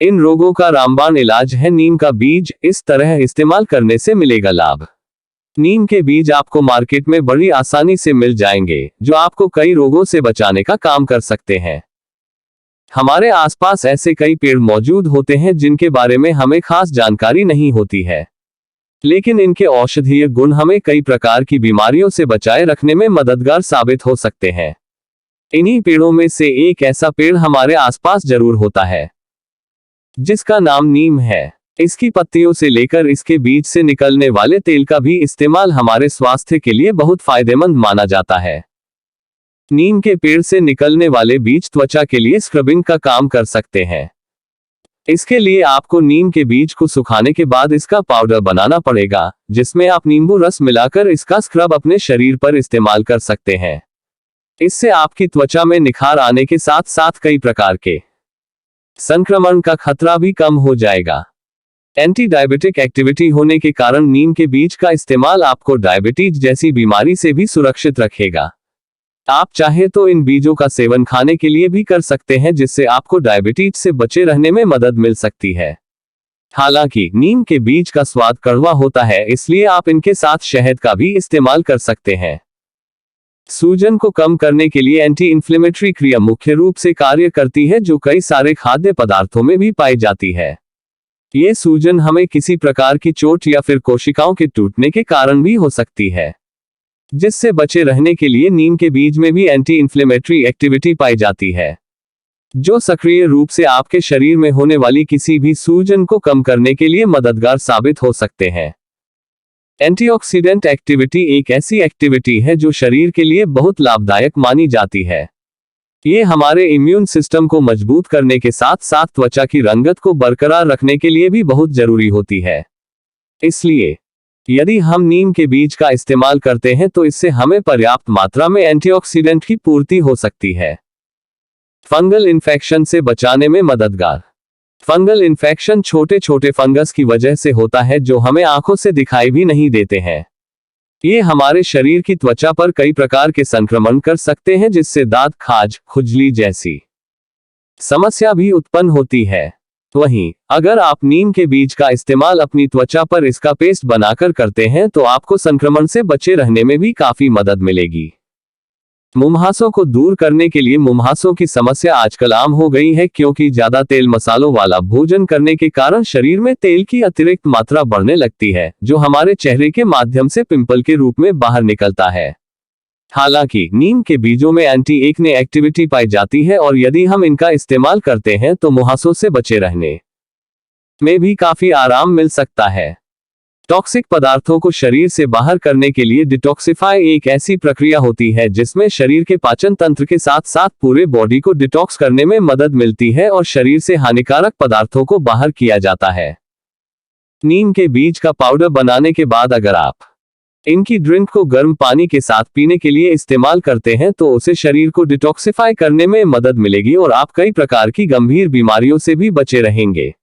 इन रोगों का रामबाण इलाज है नीम का बीज। इस तरह इस्तेमाल करने से मिलेगा लाभ। नीम के बीज आपको मार्केट में बड़ी आसानी से मिल जाएंगे, जो आपको कई रोगों से बचाने का काम कर सकते हैं। हमारे आसपास ऐसे कई पेड़ मौजूद होते हैं जिनके बारे में हमें खास जानकारी नहीं होती है, लेकिन इनके औषधीय गुण हमें कई प्रकार की बीमारियों से बचाए रखने में मददगार साबित हो सकते हैं। इन्हीं पेड़ों में से एक ऐसा पेड़ हमारे आसपास जरूर होता है, जिसका नाम नीम है। इसकी पत्तियों से लेकर इसके बीज से निकलने वाले तेल का भी इस्तेमाल हमारे स्वास्थ्य के लिए बहुत फायदेमंद माना जाता है। नीम के पेड़ से निकलने वाले बीज त्वचा के लिए स्क्रबिंग का काम कर सकते हैं। इसके लिए आपको नीम के बीज को सुखाने के बाद इसका पाउडर बनाना पड़ेगा, जिसमें आप नींबू रस मिलाकर इसका स्क्रब अपने शरीर पर इस्तेमाल कर सकते हैं। इससे आपकी त्वचा में निखार आने के साथ साथ कई प्रकार के संक्रमण का खतरा भी कम हो जाएगा। एंटी डायबिटिक एक्टिविटी होने के कारण नीम के बीज का इस्तेमाल आपको डायबिटीज जैसी बीमारी से भी सुरक्षित रखेगा। आप चाहे तो इन बीजों का सेवन खाने के लिए भी कर सकते हैं, जिससे आपको डायबिटीज से बचे रहने में मदद मिल सकती है। हालांकि नीम के बीज का स्वाद कड़वा होता है, इसलिए आप इनके साथ शहद का भी इस्तेमाल कर सकते हैं। सूजन को कम करने के लिए एंटी इन्फ्लेमेटरी क्रिया मुख्य रूप से कार्य करती है, जो कई सारे खाद्य पदार्थों में भी पाई जाती है। ये सूजन हमें किसी प्रकार की चोट या फिर कोशिकाओं के टूटने के कारण भी हो सकती है, जिससे बचे रहने के लिए नीम के बीज में भी एंटी इन्फ्लेमेटरी एक्टिविटी पाई जाती है, जो सक्रिय रूप से आपके शरीर में होने वाली किसी भी सूजन को कम करने के लिए मददगार साबित हो सकते हैं। एंटीऑक्सीडेंट एक्टिविटी एक ऐसी एक्टिविटी है जो शरीर के लिए बहुत लाभदायक मानी जाती है। ये हमारे इम्यून सिस्टम को मजबूत करने के साथ साथ त्वचा की रंगत को बरकरार रखने के लिए भी बहुत जरूरी होती है। इसलिए यदि हम नीम के बीज का इस्तेमाल करते हैं तो इससे हमें पर्याप्त मात्रा में एंटीऑक्सीडेंट की पूर्ति हो सकती है। फंगल इन्फेक्शन से बचाने में मददगार। फंगल इन्फेक्शन छोटे छोटे फंगस की वजह से होता है, जो हमें आंखों से दिखाई भी नहीं देते हैं। ये हमारे शरीर की त्वचा पर कई प्रकार के संक्रमण कर सकते हैं, जिससे दांत, खाज, खुजली जैसी समस्या भी उत्पन्न होती है। वहीं अगर आप नीम के बीज का इस्तेमाल अपनी त्वचा पर इसका पेस्ट बनाकर करते हैं तो आपको संक्रमण से बचे रहने में भी काफी मदद मिलेगी। मुंहासों को दूर करने के लिए मुंहासों की समस्या आजकल आम हो गई है, क्योंकि ज्यादा तेल मसालों वाला भोजन करने के कारण शरीर में तेल की अतिरिक्त मात्रा बढ़ने लगती है, जो हमारे चेहरे के माध्यम से पिंपल के रूप में बाहर निकलता है। हालांकि नीम के बीजों में एंटी एक्ने एक्टिविटी पाई जाती है, और यदि हम इनका इस्तेमाल करते हैं तो मुंहासों से बचे रहने में भी काफी आराम मिल सकता है। टॉक्सिक पदार्थों को शरीर से बाहर करने के लिए डिटॉक्सिफाई एक ऐसी प्रक्रिया होती है जिसमें शरीर के पाचन तंत्र के साथ साथ पूरे बॉडी को डिटॉक्स करने में मदद मिलती है और शरीर से हानिकारक पदार्थों को बाहर किया जाता है। नीम के बीज का पाउडर बनाने के बाद अगर आप इनकी ड्रिंक को गर्म पानी के साथ पीने के लिए इस्तेमाल करते हैं तो उसे शरीर को डिटॉक्सिफाई करने में मदद मिलेगी और आप कई प्रकार की गंभीर बीमारियों से भी बचे रहेंगे।